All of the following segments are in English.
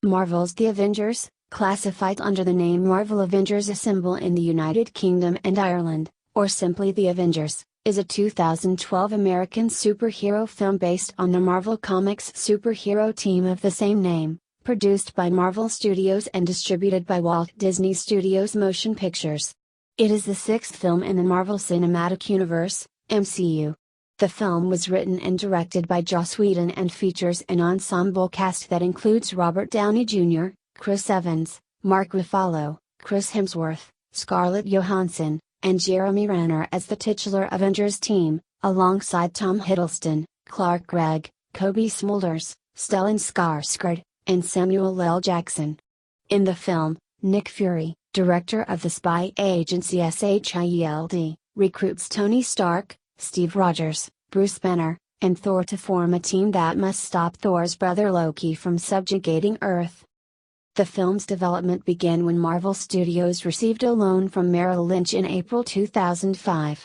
Marvel's The Avengers, classified under the name Marvel Avengers Assemble in the United Kingdom and Ireland, or simply The Avengers, is a 2012 American superhero film based on the Marvel Comics superhero team of the same name, produced by Marvel Studios and distributed by Walt Disney Studios Motion Pictures. It is the sixth film in the Marvel Cinematic Universe, MCU. The film was written and directed by Joss Whedon and features an ensemble cast that includes Robert Downey Jr., Chris Evans, Mark Ruffalo, Chris Hemsworth, Scarlett Johansson, and Jeremy Renner as the titular Avengers team, alongside Tom Hiddleston, Clark Gregg, Kobe Smulders, Stellan Skarsgård, and Samuel L. Jackson. In the film, Nick Fury, director of the spy agency SHIELD, recruits Tony Stark, Steve Rogers, Bruce Banner, and Thor to form a team that must stop Thor's brother Loki from subjugating Earth. The film's development began when Marvel Studios received a loan from Merrill Lynch in April 2005.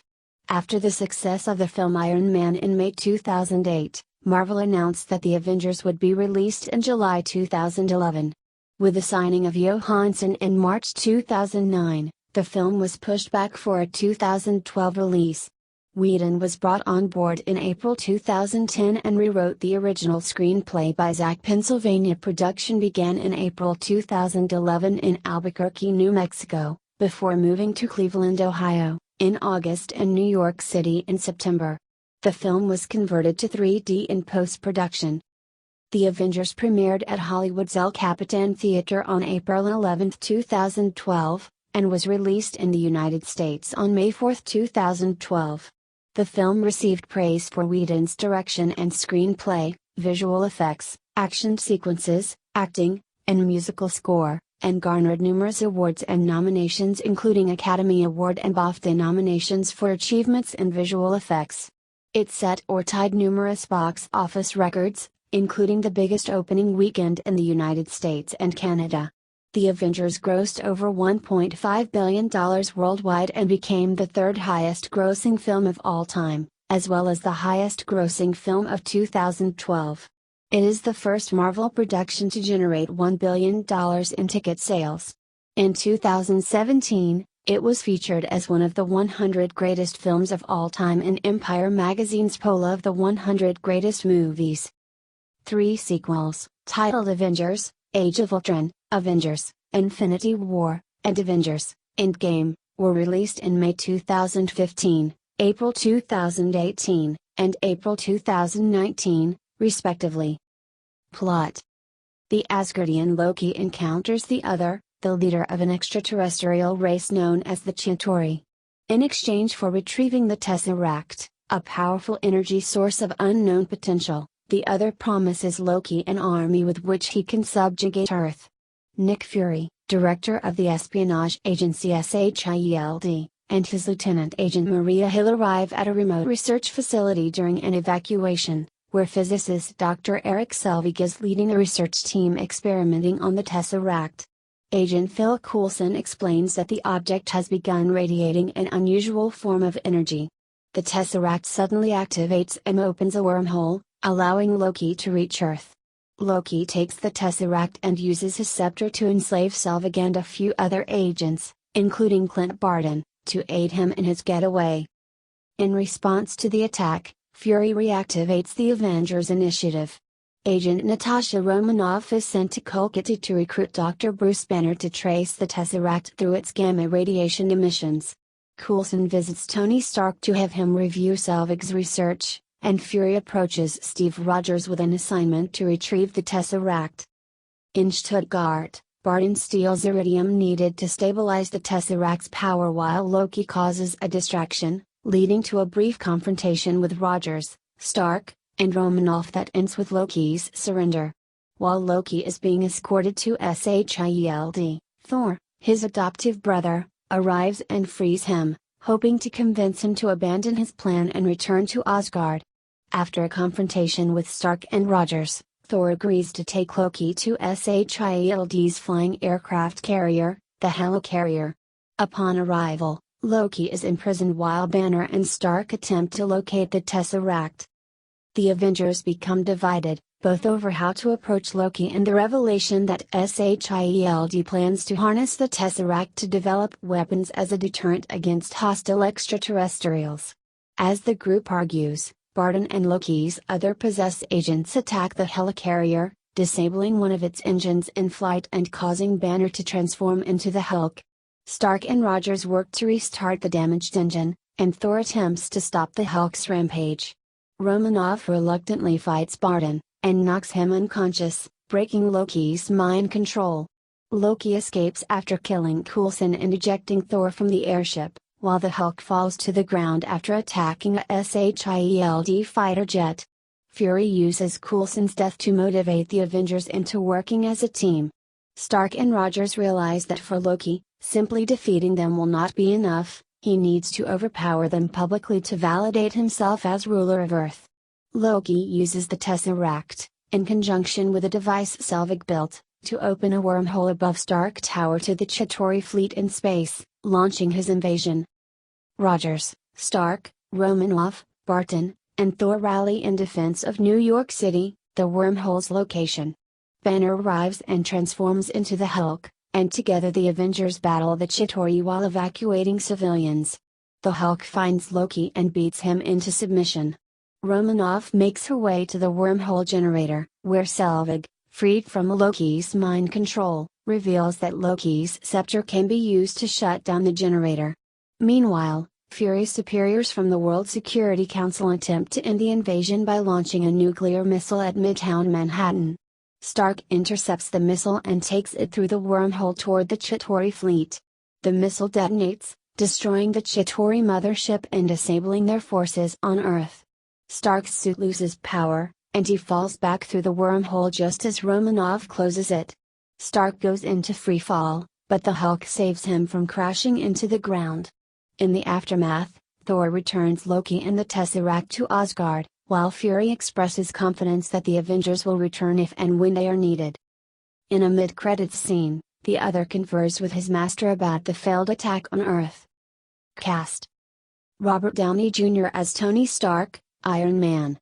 After the success of the film Iron Man in May 2008, Marvel announced that The Avengers would be released in July 2011. With the signing of Johansson in March 2009, the film was pushed back for a 2012 release. Whedon was brought on board in April 2010 and rewrote the original screenplay by Zach. Pennsylvania production began in April 2011 in Albuquerque, New Mexico, before moving to Cleveland, Ohio, in August and New York City in September. The film was converted to 3D in post-production. The Avengers premiered at Hollywood's El Capitan Theater on April 11, 2012, and was released in the United States on May 4, 2012. The film received praise for Whedon's direction and screenplay, visual effects, action sequences, acting, and musical score, and garnered numerous awards and nominations including Academy Award and BAFTA nominations for achievements in visual effects. It set or tied numerous box office records, including the biggest opening weekend in the United States and Canada. The Avengers grossed over $1.5 billion worldwide and became the third highest grossing film of all time, as well as the highest grossing film of 2012. It is the first Marvel production to generate $1 billion in ticket sales. In 2017, it was featured as one of the 100 greatest films of all time in Empire magazine's poll of the 100 greatest movies. 3 sequels, titled Avengers, Age of Ultron, Avengers, Infinity War, and Avengers, Endgame, were released in May 2015, April 2018, and April 2019, respectively. Plot: the Asgardian Loki encounters the Other, the leader of an extraterrestrial race known as the Chitauri. In exchange for retrieving the Tesseract, a powerful energy source of unknown potential, the Other promises Loki an army with which he can subjugate Earth. Nick Fury, director of the espionage agency SHIELD, and his lieutenant agent Maria Hill arrive at a remote research facility during an evacuation, where physicist Dr. Eric Selvig is leading a research team experimenting on the Tesseract. Agent Phil Coulson explains that the object has begun radiating an unusual form of energy. The Tesseract suddenly activates and opens a wormhole, allowing Loki to reach Earth. Loki takes the Tesseract and uses his scepter to enslave Selvig and a few other agents, including Clint Barton, to aid him in his getaway. In response to the attack, Fury reactivates the Avengers Initiative. Agent Natasha Romanoff is sent to Kolkata to recruit Dr. Bruce Banner to trace the Tesseract through its gamma radiation emissions. Coulson visits Tony Stark to have him review Selvig's research, and Fury approaches Steve Rogers with an assignment to retrieve the Tesseract. In Stuttgart, Barton steals iridium needed to stabilize the Tesseract's power while Loki causes a distraction, leading to a brief confrontation with Rogers, Stark, and Romanoff that ends with Loki's surrender. While Loki is being escorted to SHIELD, Thor, his adoptive brother, arrives and frees him, hoping to convince him to abandon his plan and return to Asgard. After a confrontation with Stark and Rogers, Thor agrees to take Loki to SHIELD's flying aircraft carrier, the Helicarrier. Upon arrival, Loki is imprisoned while Banner and Stark attempt to locate the Tesseract. The Avengers become divided, both over how to approach Loki and the revelation that SHIELD plans to harness the Tesseract to develop weapons as a deterrent against hostile extraterrestrials. As the group argues, Barton and Loki's other possessed agents attack the helicarrier, disabling one of its engines in flight and causing Banner to transform into the Hulk. Stark and Rogers work to restart the damaged engine, and Thor attempts to stop the Hulk's rampage. Romanoff reluctantly fights Barton, and knocks him unconscious, breaking Loki's mind control. Loki escapes after killing Coulson and ejecting Thor from the airship, while the Hulk falls to the ground after attacking a SHIELD fighter jet. Fury uses Coulson's death to motivate the Avengers into working as a team. Stark and Rogers realize that for Loki, simply defeating them will not be enough, he needs to overpower them publicly to validate himself as ruler of Earth. Loki uses the Tesseract, in conjunction with a device Selvig built, to open a wormhole above Stark Tower to the Chitauri fleet in space, launching his invasion. Rogers, Stark, Romanoff, Barton, and Thor rally in defense of New York City, the wormhole's location. Banner arrives and transforms into the Hulk, and together the Avengers battle the Chitauri while evacuating civilians. The Hulk finds Loki and beats him into submission. Romanoff makes her way to the wormhole generator, where Selvig, freed from Loki's mind control, reveals that Loki's scepter can be used to shut down the generator. Meanwhile, Fury's superiors from the World Security Council attempt to end the invasion by launching a nuclear missile at Midtown Manhattan. Stark intercepts the missile and takes it through the wormhole toward the Chitauri fleet. The missile detonates, destroying the Chitauri mothership and disabling their forces on Earth. Stark's suit loses power, and he falls back through the wormhole just as Romanoff closes it. Stark goes into free fall, but the Hulk saves him from crashing into the ground. In the aftermath, Thor returns Loki and the Tesseract to Asgard, while Fury expresses confidence that the Avengers will return if and when they are needed. In a mid-credits scene, the other confers with his master about the failed attack on Earth. Cast: Robert Downey Jr. as Tony Stark, Iron Man.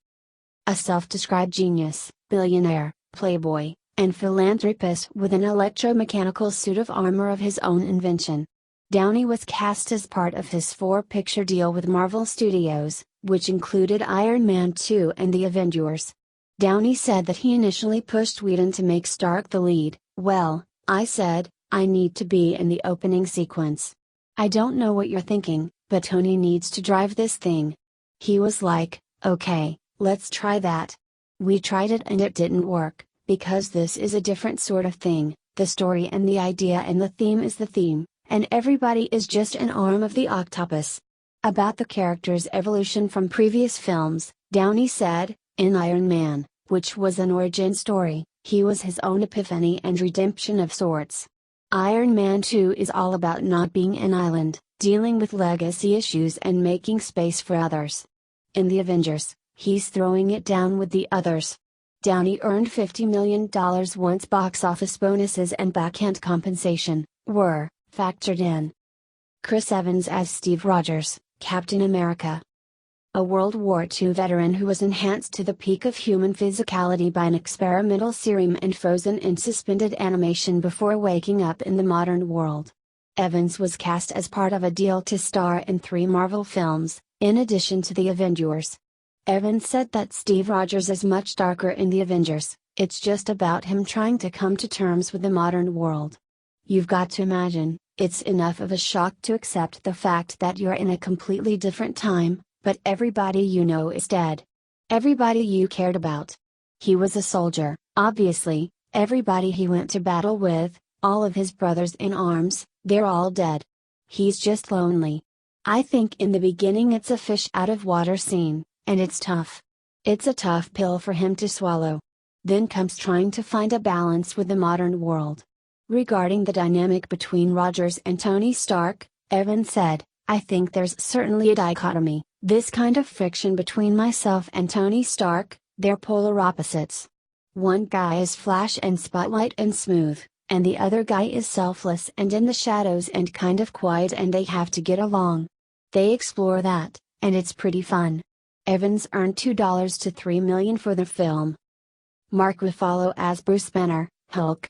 A self-described genius, billionaire, playboy, and philanthropist with an electromechanical suit of armor of his own invention. Downey was cast as part of his 4-picture deal with Marvel Studios, which included Iron Man 2 and The Avengers. Downey said that he initially pushed Whedon to make Stark the lead. "Well, I said, I need to be in the opening sequence. I don't know what you're thinking, but Tony needs to drive this thing." He was like, "Okay, let's try that." We tried it and it didn't work, because this is a different sort of thing. The story and the idea and the theme is the theme, and everybody is just an arm of the octopus. About the character's evolution from previous films, Downey said, "In Iron Man, which was an origin story, he was his own epiphany and redemption of sorts. Iron Man 2 is all about not being an island, dealing with legacy issues and making space for others. In The Avengers, he's throwing it down with the others." Downey earned $50 million once box office bonuses and backhand compensation were factored in. Chris Evans as Steve Rogers, Captain America. A World War II veteran who was enhanced to the peak of human physicality by an experimental serum and frozen in suspended animation before waking up in the modern world. Evans was cast as part of a deal to star in 3 Marvel films, in addition to The Avengers. Evans said that Steve Rogers is much darker in The Avengers, it's just about him trying to come to terms with the modern world. You've got to imagine, it's enough of a shock to accept the fact that you're in a completely different time, but everybody you know is dead. Everybody you cared about. He was a soldier, obviously, everybody he went to battle with, all of his brothers in arms, they're all dead. He's just lonely. I think in the beginning it's a fish out of water scene, and it's tough. It's a tough pill for him to swallow. Then comes trying to find a balance with the modern world. Regarding the dynamic between Rogers and Tony Stark, Evans said, "I think there's certainly a dichotomy, this kind of friction between myself and Tony Stark, they're polar opposites. One guy is flash and spotlight and smooth, and the other guy is selfless and in the shadows and kind of quiet, and they have to get along. They explore that, and it's pretty fun." Evans earned $2 to $3 million for the film. Mark Ruffalo as Bruce Banner, Hulk.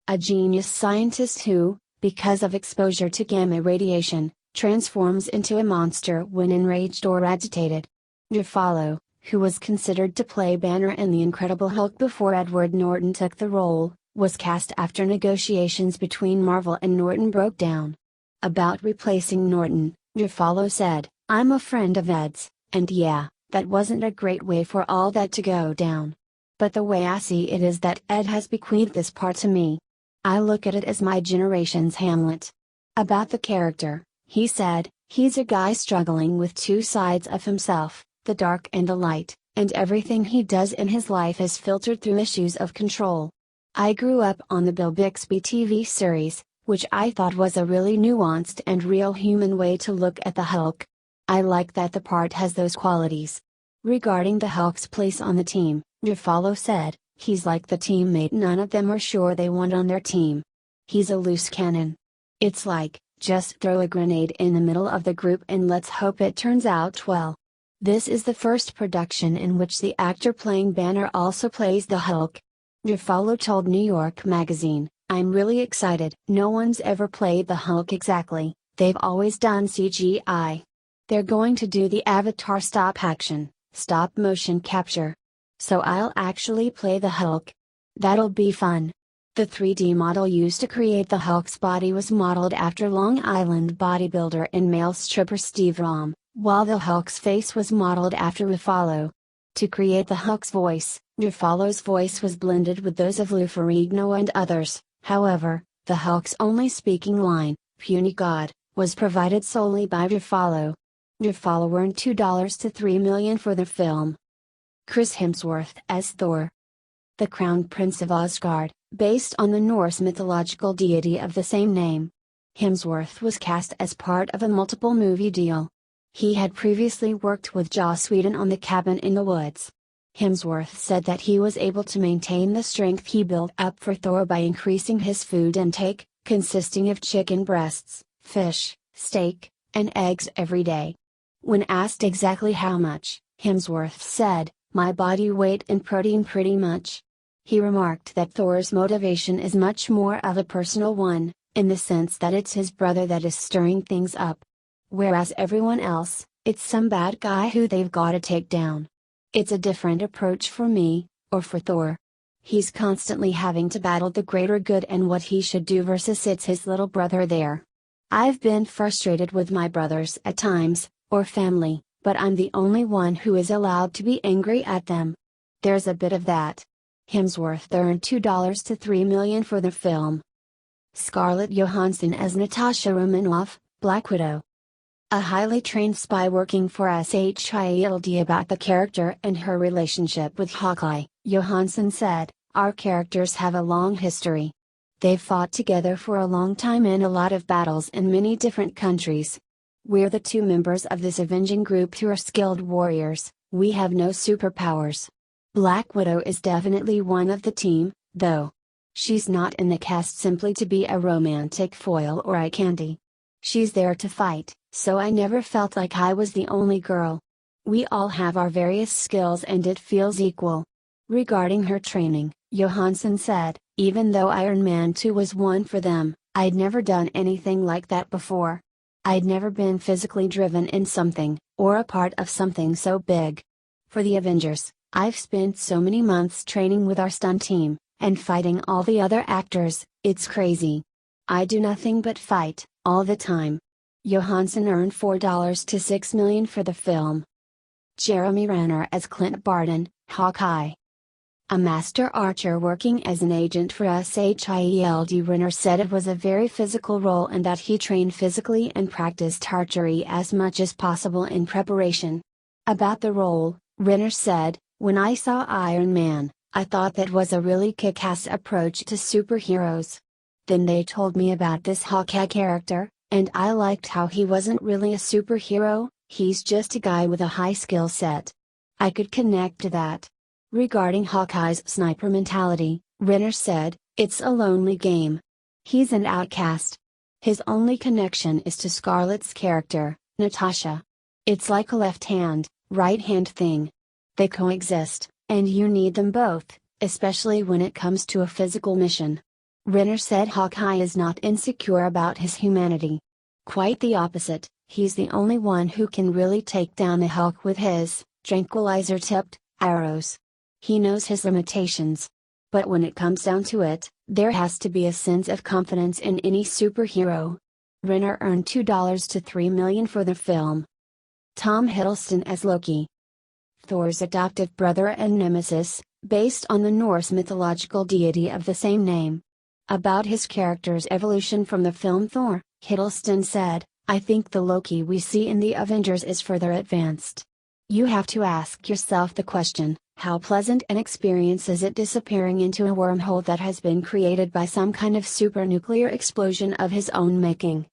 A genius scientist who, because of exposure to gamma radiation, transforms into a monster when enraged or agitated. Ruffalo, who was considered to play Banner in The Incredible Hulk before Edward Norton took the role, was cast after negotiations between Marvel and Norton broke down. About replacing Norton, Ruffalo said, "I'm a friend of Ed's, and yeah, that wasn't a great way for all that to go down. But the way I see it is that Ed has bequeathed this part to me. I look at it as my generation's Hamlet." About the character, he said, "He's a guy struggling with two sides of himself, the dark and the light, and everything he does in his life is filtered through issues of control. I grew up on the Bill Bixby TV series, which I thought was a really nuanced and real human way to look at the Hulk. I like that the part has those qualities." Regarding the Hulk's place on the team, Ruffalo said, "He's like the teammate none of them are sure they want on their team. He's a loose cannon. It's like, just throw a grenade in the middle of the group and let's hope it turns out well." This is the first production in which the actor playing Banner also plays the Hulk. Ruffalo told New York Magazine, "I'm really excited. No one's ever played the Hulk exactly, they've always done CGI. They're going to do the Avatar stop motion capture. So I'll actually play the Hulk. That'll be fun." The 3D model used to create the Hulk's body was modeled after Long Island bodybuilder and male stripper Steve Rom, while the Hulk's face was modeled after Ruffalo. To create the Hulk's voice, Ruffalo's voice was blended with those of Lou Ferrigno and others. However, the Hulk's only speaking line, "Puny God," was provided solely by Ruffalo. Ruffalo earned $2 to $3 million for the film. Chris Hemsworth as Thor. The Crown Prince of Asgard, based on the Norse mythological deity of the same name. Hemsworth was cast as part of a multiple movie deal. He had previously worked with Joss Whedon on The Cabin in the Woods. Hemsworth said that he was able to maintain the strength he built up for Thor by increasing his food intake, consisting of chicken breasts, fish, steak, and eggs every day. When asked exactly how much, Hemsworth said, "My body weight in protein pretty much." He remarked that Thor's motivation is much more of a personal one, in the sense that it's his brother that is stirring things up. Whereas everyone else, it's some bad guy who they've gotta take down. It's a different approach for me, or for Thor. He's constantly having to battle the greater good and what he should do versus it's his little brother there. I've been frustrated with my brothers at times, or family, but I'm the only one who is allowed to be angry at them. There's a bit of that. Hemsworth earned $2 to $3 million for the film. Scarlett Johansson as Natasha Romanoff, Black Widow. A highly trained spy working for SHIELD about the character and her relationship with Hawkeye, Johansson said, "Our characters have a long history. They've fought together for a long time in a lot of battles in many different countries. We're the two members of this avenging group who are skilled warriors. We have no superpowers. Black Widow is definitely one of the team, though. She's not in the cast simply to be a romantic foil or eye candy. She's there to fight, so I never felt like I was the only girl. We all have our various skills and it feels equal." Regarding her training, Johansson said, "Even though Iron Man 2 was one for them, I'd never done anything like that before. I'd never been physically driven in something, or a part of something so big. For the Avengers, I've spent so many months training with our stunt team, and fighting all the other actors, it's crazy. I do nothing but fight, all the time." Johansson earned $4 to $6 million for the film. Jeremy Renner as Clint Barton, Hawkeye. A master archer working as an agent for SHIELD, Renner said it was a very physical role and that he trained physically and practiced archery as much as possible in preparation. About the role, Renner said, "When I saw Iron Man, I thought that was a really kick-ass approach to superheroes. Then they told me about this Hawkeye character, and I liked how he wasn't really a superhero, he's just a guy with a high skill set. I could connect to that." Regarding Hawkeye's sniper mentality, Renner said, "It's a lonely game. He's an outcast. His only connection is to Scarlett's character, Natasha. It's like a left hand, right hand thing. They coexist, and you need them both, especially when it comes to a physical mission. Renner said Hawkeye is not insecure about his humanity. Quite the opposite, he's the only one who can really take down the Hulk with his tranquilizer-tipped arrows. He knows his limitations. But when it comes down to it, there has to be a sense of confidence in any superhero. Renner earned $2 to $3 million for the film. Tom Hiddleston as Loki. Thor's adoptive brother and nemesis, based on the Norse mythological deity of the same name. About his character's evolution from the film Thor, Hiddleston said, "I think the Loki we see in the Avengers is further advanced. You have to ask yourself the question, how pleasant an experience is it disappearing into a wormhole that has been created by some kind of supernuclear explosion of his own making?"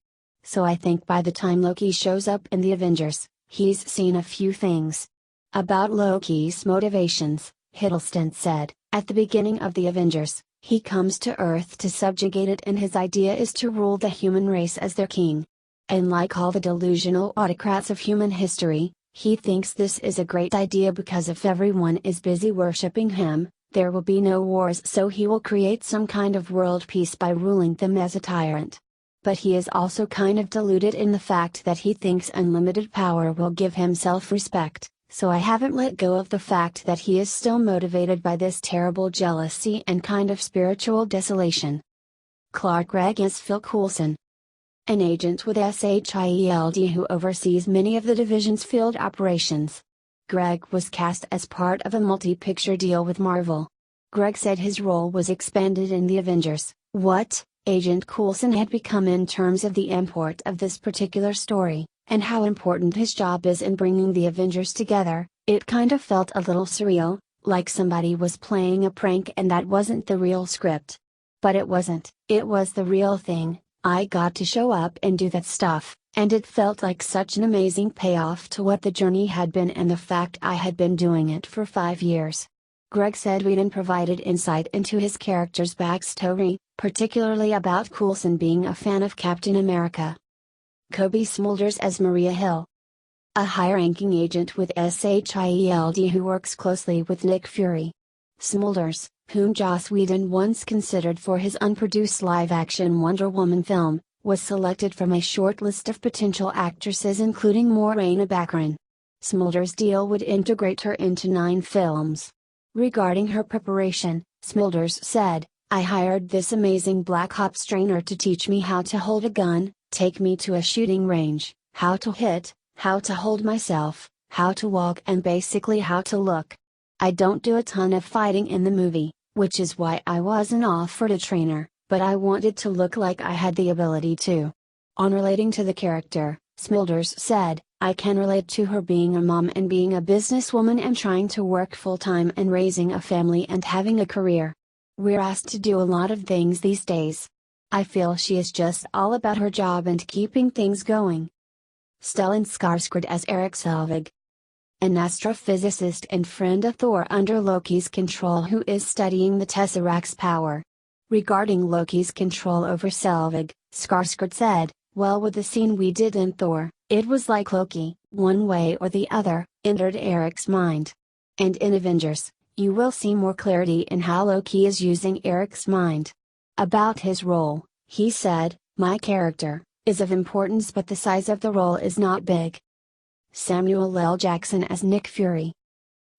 So I think by the time Loki shows up in the Avengers, he's seen a few things. About Loki's motivations, Hiddleston said, "At the beginning of the Avengers, he comes to Earth to subjugate it, and his idea is to rule the human race as their king. And like all the delusional autocrats of human history, he thinks this is a great idea because if everyone is busy worshipping him, there will be no wars, so he will create some kind of world peace by ruling them as a tyrant. But he is also kind of deluded in the fact that he thinks unlimited power will give him self-respect, so I haven't let go of the fact that he is still motivated by this terrible jealousy and kind of spiritual desolation." Clark Gregg as Phil Coulson. An agent with SHIELD who oversees many of the division's field operations. Gregg was cast as part of a multi-picture deal with Marvel. Gregg said his role was expanded in the Avengers. What Agent Coulson had become in terms of the import of this particular story, and how important his job is in bringing the Avengers together, it kind of felt a little surreal, like somebody was playing a prank and that wasn't the real script. But it wasn't, it was the real thing. I got to show up and do that stuff, and it felt like such an amazing payoff to what the journey had been and the fact I had been doing it for 5 years. Gregg said Whedon provided insight into his character's backstory, particularly about Coulson being a fan of Captain America. Kobe Smulders as Maria Hill. A high-ranking agent with SHIELD who works closely with Nick Fury. Smulders, whom Joss Whedon once considered for his unproduced live-action Wonder Woman film, was selected from a short list of potential actresses including Morena Baccarin. Smulders' deal would integrate her into 9 films. Regarding her preparation, Smulders said, "I hired this amazing Black Ops trainer to teach me how to hold a gun, take me to a shooting range, how to hit, how to hold myself, how to walk, and basically how to look. I don't do a ton of fighting in the movie, which is why I wasn't offered a trainer, but I wanted to look like I had the ability to." On relating to the character, Smulders said, "I can relate to her being a mom and being a businesswoman and trying to work full-time and raising a family and having a career. We're asked to do a lot of things these days. I feel she is just all about her job and keeping things going." Stellan Skarsgård as Erik Selvig. An astrophysicist and friend of Thor under Loki's control who is studying the Tesseract's power. Regarding Loki's control over Selvig, Skarsgård said, "Well, with the scene we did in Thor, it was like Loki, one way or the other, entered Erik's mind. And in Avengers, you will see more clarity in how Loki is using Erik's mind." About his role, he said, "My character is of importance, but the size of the role is not big." Samuel L. Jackson as Nick Fury.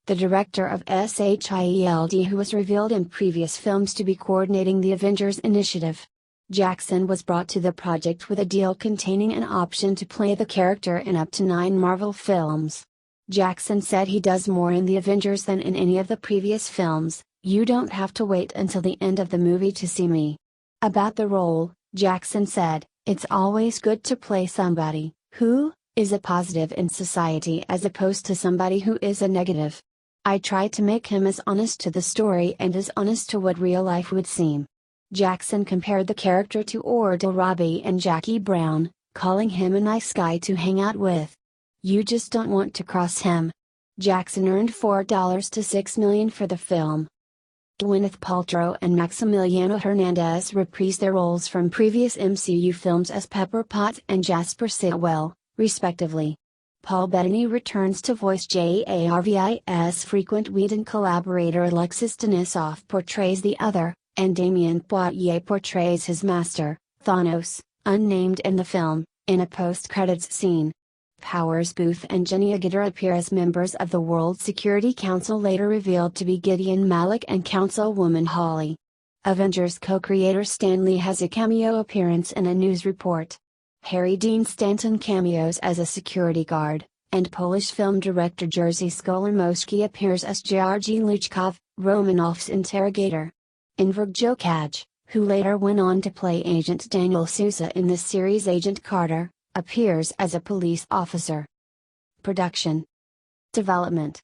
The director of SHIELD who was revealed in previous films to be coordinating the Avengers initiative. Jackson was brought to the project with a deal containing an option to play the character in up to 9 Marvel films. Jackson said he does more in the Avengers than in any of the previous films. "You don't have to wait until the end of the movie to see me." About the role, Jackson said, "It's always good to play somebody who is a positive in society as opposed to somebody who is a negative. I try to make him as honest to the story and as honest to what real life would seem." Jackson compared the character to Ordell Robbie and Jackie Brown, calling him a nice guy to hang out with. "You just don't want to cross him." Jackson earned $4 to $6 million for the film. Gwyneth Paltrow and Maximiliano Hernandez reprised their roles from previous MCU films as Pepper Potts and Jasper Sitwell, respectively. Paul Bettany returns to voice Jarvis, frequent Whedon collaborator Alexis Denisoff portrays the other, and Damien Poitier portrays his master, Thanos, unnamed in the film, in a post-credits scene. Powers Booth and Jenny Agutter appear as members of the World Security Council, later revealed to be Gideon Malik and Councilwoman Holly. Avengers co-creator Stan Lee has a cameo appearance in a news report. Harry Dean Stanton cameos as a security guard, and Polish film director Jerzy Skolimowski appears as Georgi Luchkov, Romanov's interrogator. Inverg Jokaj, who later went on to play Agent Daniel Sousa in the series Agent Carter, appears as a police officer. Production. Development.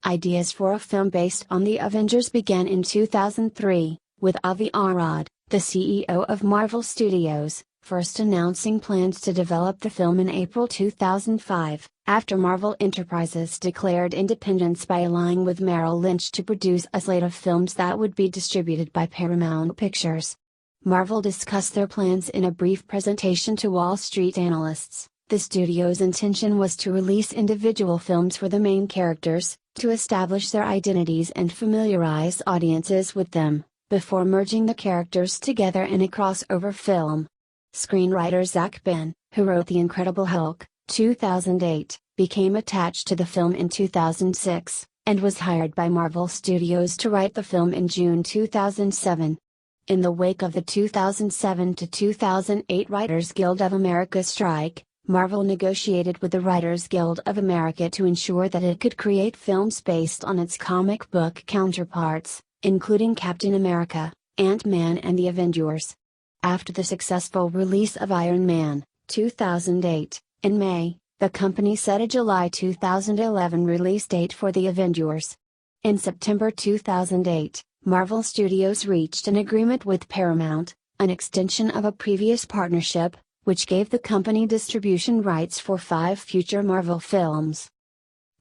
Ideas for a film based on the Avengers began in 2003, with Avi Arad, the CEO of Marvel Studios, first announcing plans to develop the film in April 2005, after Marvel Enterprises declared independence by allying with Merrill Lynch to produce a slate of films that would be distributed by Paramount Pictures. Marvel discussed their plans in a brief presentation to Wall Street analysts. The studio's intention was to release individual films for the main characters, to establish their identities and familiarize audiences with them, before merging the characters together in a crossover film. Screenwriter Zach Ben, who wrote The Incredible Hulk, 2008, became attached to the film in 2006, and was hired by Marvel Studios to write the film in June 2007. In the wake of the 2007 to 2008 Writers Guild of America strike, Marvel negotiated with the Writers Guild of America to ensure that it could create films based on its comic book counterparts, including Captain America, Ant-Man and the Avengers. After the successful release of Iron Man, 2008, in May, the company set a July 2011 release date for the Avengers. In September 2008, Marvel Studios reached an agreement with Paramount, an extension of a previous partnership, which gave the company distribution rights for 5 future Marvel films.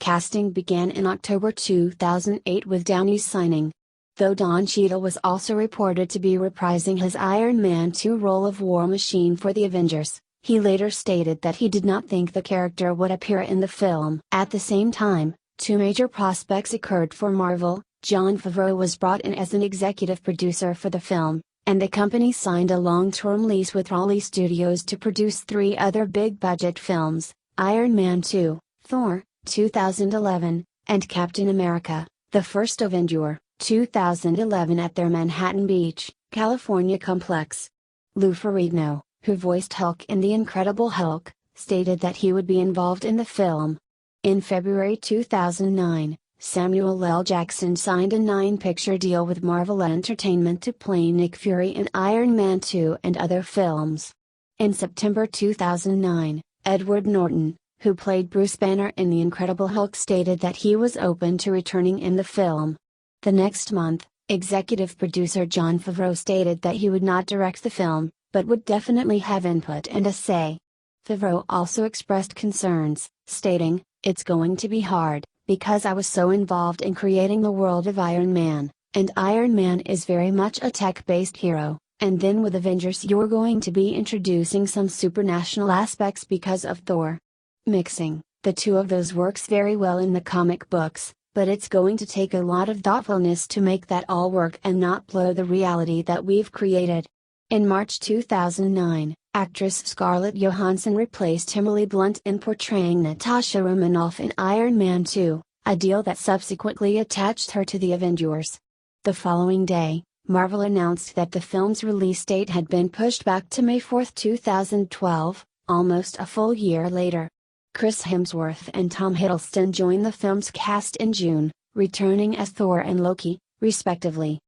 Casting began in October 2008 with Downey's signing. Though Don Cheadle was also reported to be reprising his Iron Man 2 role of War Machine for the Avengers, he later stated that he did not think the character would appear in the film. At the same time, 2 major prospects occurred for Marvel. Jon Favreau was brought in as an executive producer for the film, and the company signed a long-term lease with Raleigh Studios to produce 3 other big-budget films, Iron Man 2, Thor, 2011, and Captain America, The First Avenger, 2011 at their Manhattan Beach, California complex. Lou Ferrigno, who voiced Hulk in The Incredible Hulk, stated that he would be involved in the film. In February 2009, Samuel L. Jackson signed a 9-picture deal with Marvel Entertainment to play Nick Fury in Iron Man 2 and other films. In September 2009, Edward Norton, who played Bruce Banner in The Incredible Hulk, stated that he was open to returning in the film. The next month, executive producer Jon Favreau stated that he would not direct the film, but would definitely have input and a say. Favreau also expressed concerns, stating, "It's going to be hard, because I was so involved in creating the world of Iron Man, and Iron Man is very much a tech-based hero, and then with Avengers you're going to be introducing some supernatural aspects because of Thor. Mixing the two of those works very well in the comic books, but it's going to take a lot of thoughtfulness to make that all work and not blow the reality that we've created." In March 2009, actress Scarlett Johansson replaced Emily Blunt in portraying Natasha Romanoff in Iron Man 2, a deal that subsequently attached her to the Avengers. The following day, Marvel announced that the film's release date had been pushed back to May 4, 2012, almost a full year later. Chris Hemsworth and Tom Hiddleston joined the film's cast in June, returning as Thor and Loki, respectively.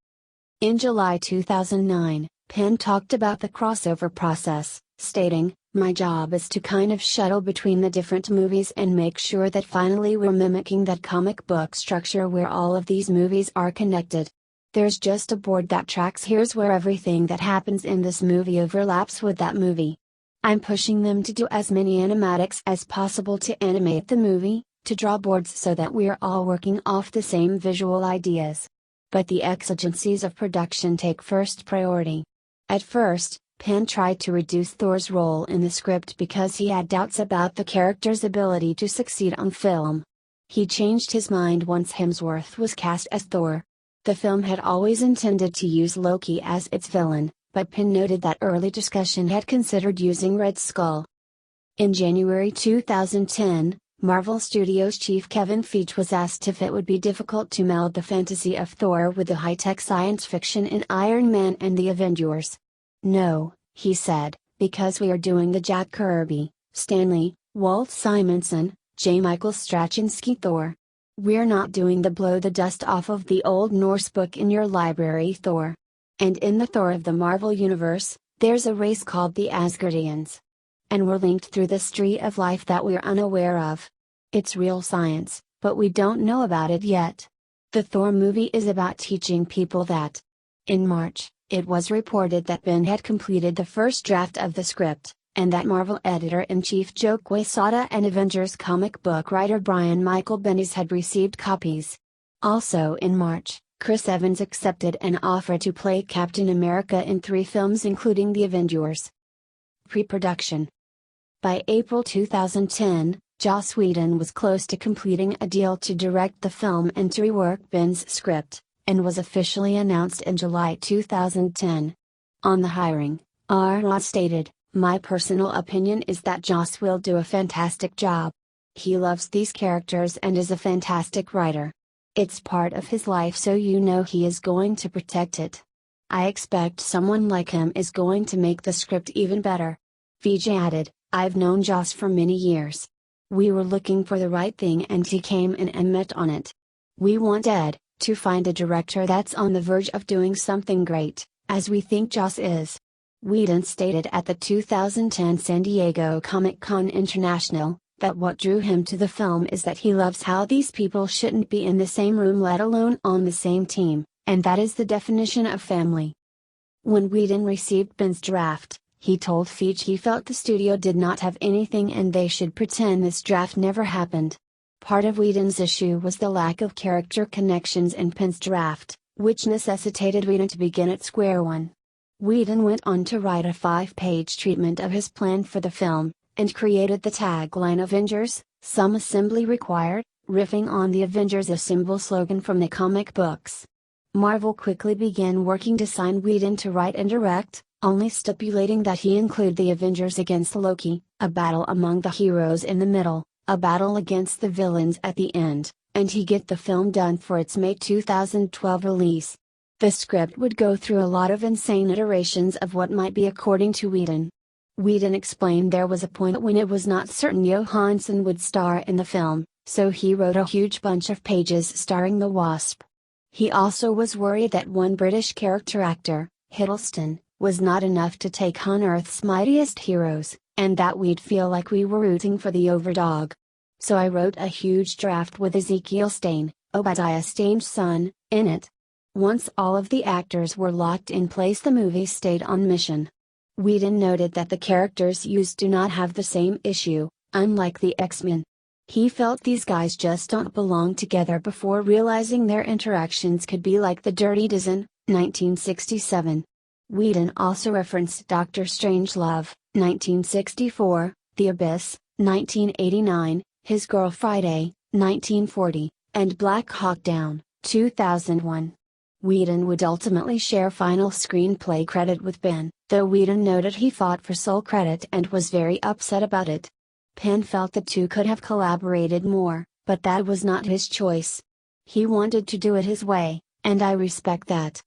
In July 2009, Penn talked about the crossover process, stating, "My job is to kind of shuttle between the different movies and make sure that finally we're mimicking that comic book structure where all of these movies are connected. There's just a board that tracks here's where everything that happens in this movie overlaps with that movie. I'm pushing them to do as many animatics as possible to animate the movie, to draw boards so that we're all working off the same visual ideas. But the exigencies of production take first priority. At first, Penn tried to reduce Thor's role in the script because he had doubts about the character's ability to succeed on film. He changed his mind once Hemsworth was cast as Thor. The film had always intended to use Loki as its villain, but Penn noted that early discussion had considered using Red Skull. In January 2010, Marvel Studios chief Kevin Feige was asked if it would be difficult to meld the fantasy of Thor with the high-tech science fiction in Iron Man and the Avengers. "No," he said, "because we are doing the Jack Kirby, Stan Lee, Walt Simonson, J. Michael Straczynski Thor. We're not doing the blow the dust off of the Old Norse book in your library Thor. And in the Thor of the Marvel Universe, there's a race called the Asgardians. And we're linked through the street of life that we're unaware of. It's real science, but we don't know about it yet. The Thor movie is about teaching people that." In March, it was reported that Ben had completed the first draft of the script, and that Marvel editor-in-chief Joe Quesada and Avengers comic book writer Brian Michael Bendis had received copies. Also in March, Chris Evans accepted an offer to play Captain America in 3 films including The Avengers. Pre-production. By April 2010, Joss Whedon was close to completing a deal to direct the film and to rework Ben's script, and was officially announced in July 2010. On the hiring, Ross stated, "My personal opinion is that Joss will do a fantastic job. He loves these characters and is a fantastic writer. It's part of his life, so you know he is going to protect it. I expect someone like him is going to make the script even better." Feige added, "I've known Joss for many years. We were looking for the right thing and he came in and met on it. We wanted to find a director that's on the verge of doing something great, as we think Joss is." Whedon stated at the 2010 San Diego Comic-Con International, that what drew him to the film is that he loves how these people shouldn't be in the same room, let alone on the same team, and that is the definition of family. When Whedon received Ben's draft, he told Feige he felt the studio did not have anything and they should pretend this draft never happened. Part of Whedon's issue was the lack of character connections in Penn's draft, which necessitated Whedon to begin at square one. Whedon went on to write a 5-page treatment of his plan for the film, and created the tagline "Avengers, some assembly required," riffing on the Avengers Assemble slogan from the comic books. Marvel quickly began working to sign Whedon to write and direct, only stipulating that he include the Avengers against Loki, a battle among the heroes in the middle, a battle against the villains at the end, and he get the film done for its May 2012 release. The script would go through a lot of insane iterations of what might be according to Whedon. Whedon explained there was a point when it was not certain Johansson would star in the film, so he wrote a huge bunch of pages starring the Wasp. He also was worried that one British character actor, Hiddleston, was not enough to take on Earth's mightiest heroes, and that we'd feel like we were rooting for the overdog. So I wrote a huge draft with Ezekiel Stane, Obadiah Stane's son, in it. Once all of the actors were locked in place, the movie stayed on mission. Whedon noted that the characters used do not have the same issue, unlike the X-Men. He felt these guys just don't belong together before realizing their interactions could be like the Dirty Dozen, 1967. Whedon also referenced Doctor Strangelove, 1964, The Abyss, 1989, His Girl Friday, 1940, and Black Hawk Down, 2001. Whedon would ultimately share final screenplay credit with Ben, though Whedon noted he fought for sole credit and was very upset about it. Penn felt the two could have collaborated more, but that was not his choice. He wanted to do it his way, and I respect that.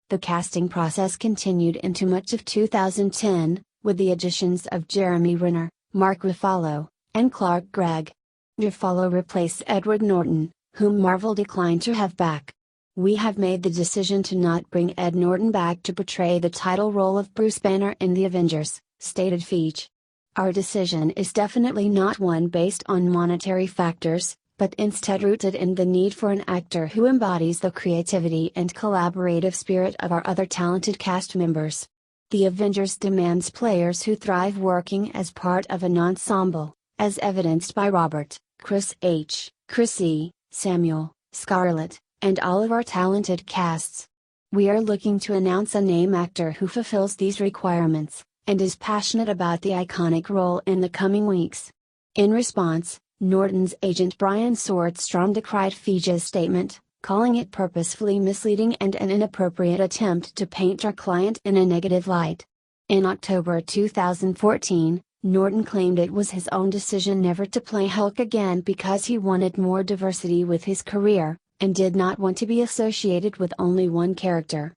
The casting process continued into much of 2010, with the additions of Jeremy Renner, Mark Ruffalo, and Clark Gregg. Ruffalo replaced Edward Norton, whom Marvel declined to have back. "We have made the decision to not bring Ed Norton back to portray the title role of Bruce Banner in The Avengers," stated Feige. "Our decision is definitely not one based on monetary factors, but instead rooted in the need for an actor who embodies the creativity and collaborative spirit of our other talented cast members. The Avengers demands players who thrive working as part of an ensemble, as evidenced by Robert, Chris H., Chris E., Samuel, Scarlett, and all of our talented casts. We are looking to announce a name actor who fulfills these requirements, and is passionate about the iconic role in the coming weeks." In response, Norton's agent Brian Swordstrom decried Feige's statement, calling it purposefully misleading and an inappropriate attempt to paint our client in a negative light. In October 2014, Norton claimed it was his own decision never to play Hulk again because he wanted more diversity with his career, and did not want to be associated with only one character.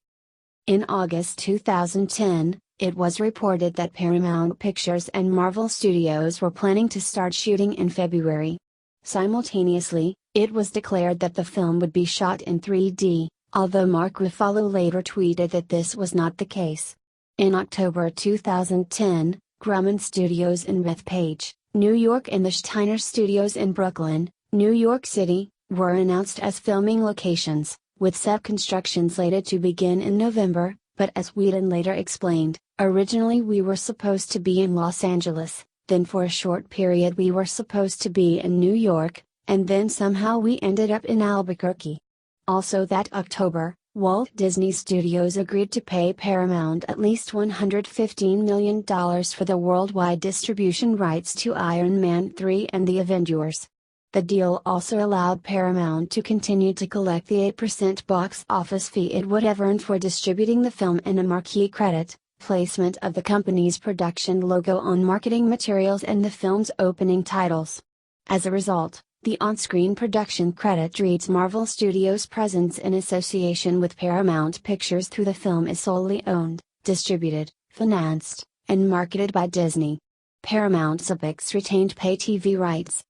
In August 2010, it was reported that Paramount Pictures and Marvel Studios were planning to start shooting in February. Simultaneously, it was declared that the film would be shot in 3D, although Mark Ruffalo later tweeted that this was not the case. In October 2010, Grumman Studios in Bethpage, New York and the Steiner Studios in Brooklyn, New York City, were announced as filming locations, with set construction slated to begin in November, but as Whedon later explained, originally we were supposed to be in Los Angeles, then for a short period we were supposed to be in New York, and then somehow we ended up in Albuquerque. Also that October, Walt Disney Studios agreed to pay Paramount at least $115 million for the worldwide distribution rights to Iron Man 3 and the Avengers. The deal also allowed Paramount to continue to collect the 8% box office fee it would have earned for distributing the film and a marquee credit, placement of the company's production logo on marketing materials and the film's opening titles. As a result, the on-screen production credit reads Marvel Studios' presence in association with Paramount Pictures through the film is solely owned, distributed, financed, and marketed by Disney. Paramount Subix retained pay TV rights.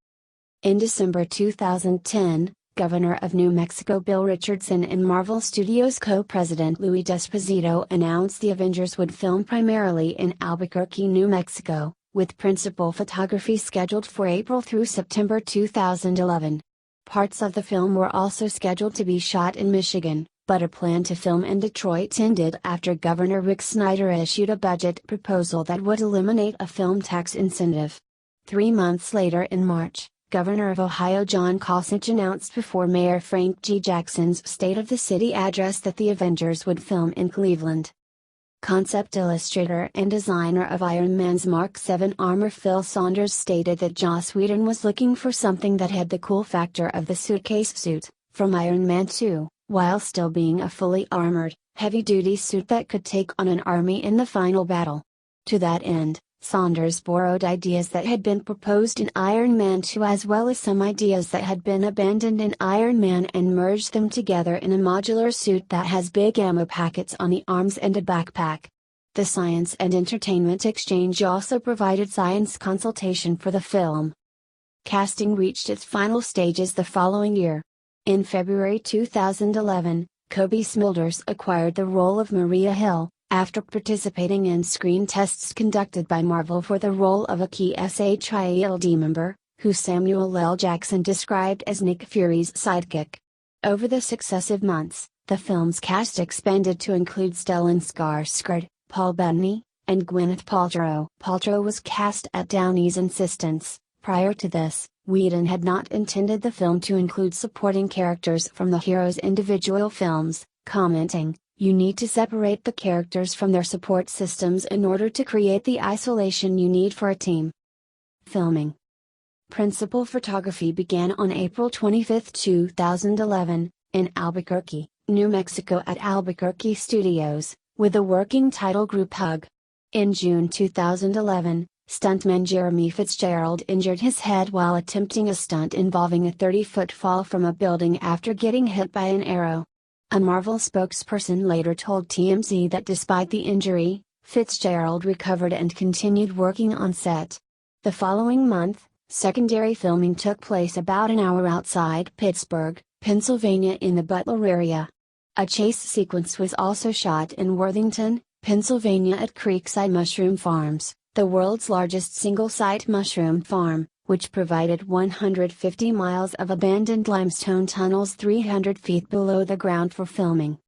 In December 2010, Governor of New Mexico Bill Richardson and Marvel Studios co-president Louis D'Esposito announced the Avengers would film primarily in Albuquerque, New Mexico, with principal photography scheduled for April through September 2011. Parts of the film were also scheduled to be shot in Michigan, but a plan to film in Detroit ended after Governor Rick Snyder issued a budget proposal that would eliminate a film tax incentive. 3 months later in March, Governor of Ohio John Kasich announced before Mayor Frank G. Jackson's State of the City address that the Avengers would film in Cleveland. Concept illustrator and designer of Iron Man's Mark 7 armor Phil Saunders stated that Joss Whedon was looking for something that had the cool factor of the suitcase suit, from Iron Man 2, while still being a fully armored, heavy-duty suit that could take on an army in the final battle. To that end, Saunders borrowed ideas that had been proposed in Iron Man 2 as well as some ideas that had been abandoned in Iron Man and merged them together in a modular suit that has big ammo packets on the arms and a backpack. The Science and Entertainment Exchange also provided science consultation for the film. Casting reached its final stages the following year. In February 2011, Kobe Smulders acquired the role of Maria Hill, after participating in screen tests conducted by Marvel for the role of a key SHIELD member, who Samuel L. Jackson described as Nick Fury's sidekick. Over the successive months, the film's cast expanded to include Stellan Skarsgård, Paul Bettany, and Gwyneth Paltrow. Paltrow was cast at Downey's insistence. Prior to this, Whedon had not intended the film to include supporting characters from the heroes' individual films, commenting, "You need to separate the characters from their support systems in order to create the isolation you need for a team." Filming. Principal photography began on April 25, 2011, in Albuquerque, New Mexico at Albuquerque Studios, with a working title group hug. In June 2011, stuntman Jeremy Fitzgerald injured his head while attempting a stunt involving a 30-foot fall from a building after getting hit by an arrow. A Marvel spokesperson later told TMZ that despite the injury, Fitzgerald recovered and continued working on set. The following month, secondary filming took place about an hour outside Pittsburgh, Pennsylvania in the Butler area. A chase sequence was also shot in Worthington, Pennsylvania at Creekside Mushroom Farms, the world's largest single-site mushroom farm, which provided 150 miles of abandoned limestone tunnels 300 feet below the ground for filming.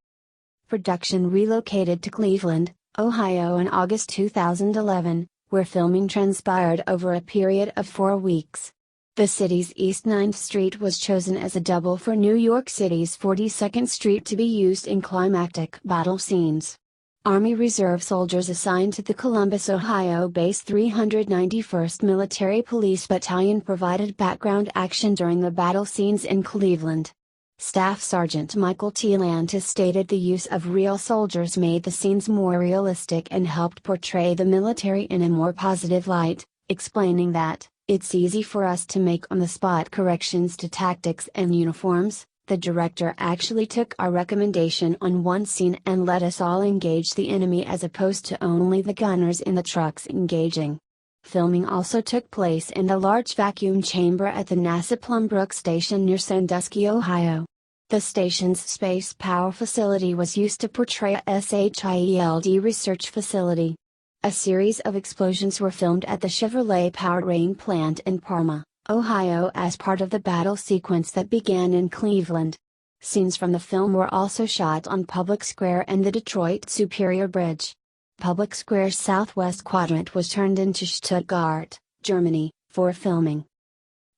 Production relocated to Cleveland, Ohio in August 2011, where filming transpired over a period of 4 weeks. The city's East 9th Street was chosen as a double for New York City's 42nd Street to be used in climactic battle scenes. Army Reserve soldiers assigned to the Columbus, Ohio base 391st Military Police Battalion provided background action during the battle scenes in Cleveland. Staff Sergeant Michael T. Lantis stated the use of real soldiers made the scenes more realistic and helped portray the military in a more positive light, explaining that, "It's easy for us to make on-the-spot corrections to tactics and uniforms. The director actually took our recommendation on one scene and let us all engage the enemy as opposed to only the gunners in the trucks engaging." Filming also took place in the large vacuum chamber at the NASA Plumbrook Station near Sandusky, Ohio. The station's space power facility was used to portray a SHIELD research facility. A series of explosions were filmed at the Chevrolet Powertrain plant in Parma, Ohio as part of the battle sequence that began in Cleveland. Scenes from the film were also shot on Public Square and the Detroit Superior Bridge. Public Square's southwest quadrant was turned into Stuttgart, Germany, for filming.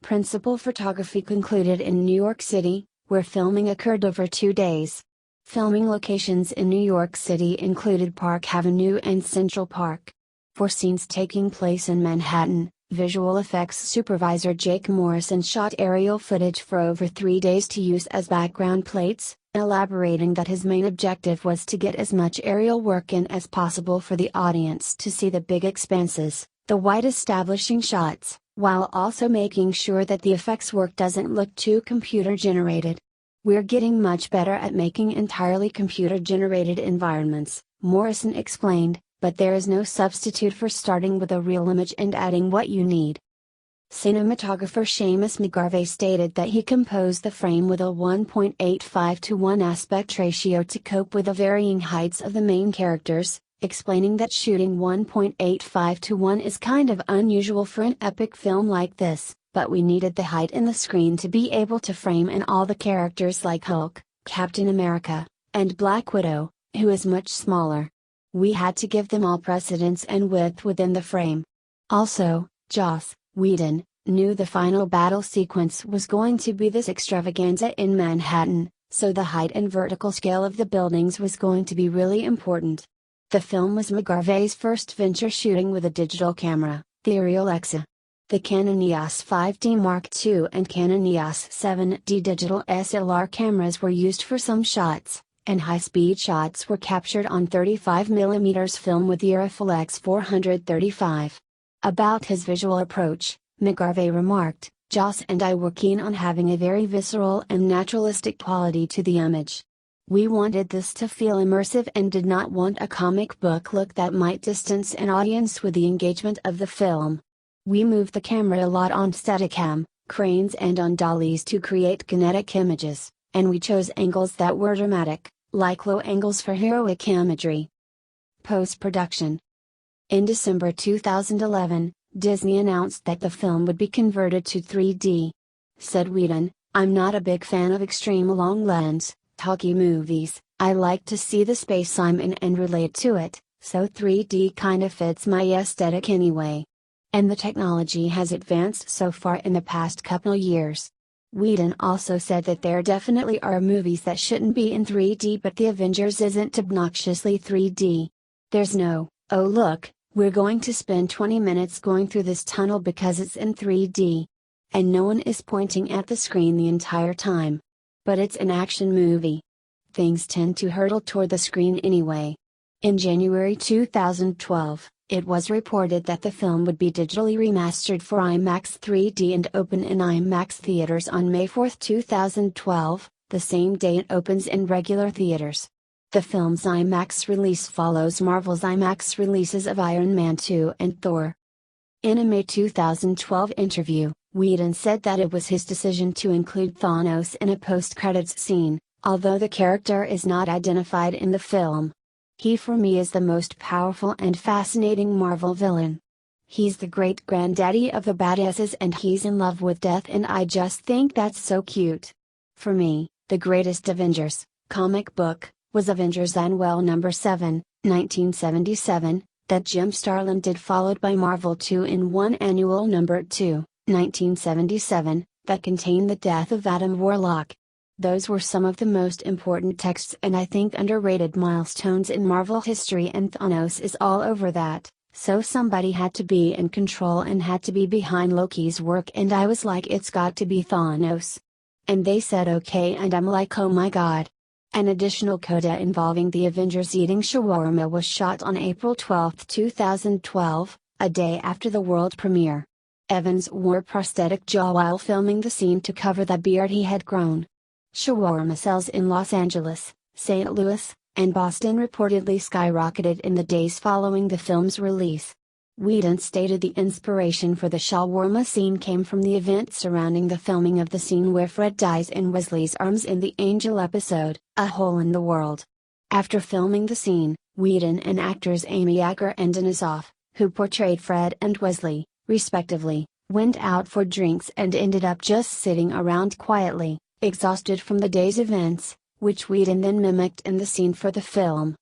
Principal photography concluded in New York City, where filming occurred over 2 days. Filming locations in New York City included Park Avenue and Central Park. For scenes taking place in Manhattan, visual effects supervisor Jake Morrison shot aerial footage for over 3 days to use as background plates, elaborating that his main objective was to get as much aerial work in as possible for the audience to see the big expanses, the wide establishing shots, while also making sure that the effects work doesn't look too computer generated. "We're getting much better at making entirely computer generated environments," Morrison explained, "but there is no substitute for starting with a real image and adding what you need." Cinematographer Seamus McGarvey stated that he composed the frame with a 1.85:1 aspect ratio to cope with the varying heights of the main characters, explaining that shooting 1.85:1 is kind of unusual for an epic film like this, but we needed the height in the screen to be able to frame in all the characters like Hulk, Captain America, and Black Widow, who is much smaller. We had to give them all precedence and width within the frame. Also, Joss Whedon knew the final battle sequence was going to be this extravaganza in Manhattan, so the height and vertical scale of the buildings was going to be really important. The film was McGarvey's first venture shooting with a digital camera, the Alexa. The Canon EOS 5D Mark II and Canon EOS 7D digital SLR cameras were used for some shots, and high-speed shots were captured on 35mm film with the Reflex 435. About his visual approach, McGarvey remarked, "Joss and I were keen on having a very visceral and naturalistic quality to the image. We wanted this to feel immersive and did not want a comic book look that might distance an audience with the engagement of the film. We moved the camera a lot on Steadicam, cranes and on dollies to create kinetic images, and we chose angles that were dramatic, like low angles for heroic imagery." Post-production. In December 2011, Disney announced that the film would be converted to 3D. Said Whedon, "I'm not a big fan of extreme long lens, talkie movies. I like to see the space I'm in and relate to it, so 3D kinda fits my aesthetic anyway. And the technology has advanced so far in the past couple years." Whedon also said that there definitely are movies that shouldn't be in 3D, but the Avengers isn't obnoxiously 3D. There's no, "Oh look, we're going to spend 20 minutes going through this tunnel because it's in 3D. And no one is pointing at the screen the entire time. But it's an action movie. Things tend to hurtle toward the screen anyway." In January 2012, it was reported that the film would be digitally remastered for IMAX 3D and open in IMAX theaters on May 4, 2012, the same day it opens in regular theaters. The film's IMAX release follows Marvel's IMAX releases of Iron Man 2 and Thor. In a May 2012 interview, Whedon said that it was his decision to include Thanos in a post-credits scene, although the character is not identified in the film. "He for me is the most powerful and fascinating Marvel villain. He's the great-granddaddy of the badasses and he's in love with death and I just think that's so cute. For me, the greatest Avengers comic book was Avengers Annual number 7, 1977, that Jim Starlin did, followed by Marvel 2-in-1 Annual number 2, 1977, that contained the death of Adam Warlock. Those were some of the most important texts and I think underrated milestones in Marvel history, and Thanos is all over that, so somebody had to be in control and had to be behind Loki's work, and I was like, it's got to be Thanos. And they said okay, and I'm like, oh my god. An additional coda involving the Avengers eating shawarma was shot on April 12, 2012, a day after the world premiere. Evans wore prosthetic jaw while filming the scene to cover the beard he had grown. Shawarma sales in Los Angeles, St. Louis, and Boston reportedly skyrocketed in the days following the film's release. Whedon stated the inspiration for the shawarma scene came from the events surrounding the filming of the scene where Fred dies in Wesley's arms in the Angel episode, A Hole in the World. After filming the scene, Whedon and actors Amy Acker and Denisov, who portrayed Fred and Wesley, respectively, went out for drinks and ended up just sitting around quietly, exhausted from the day's events, which Whedon then mimicked in the scene for the film.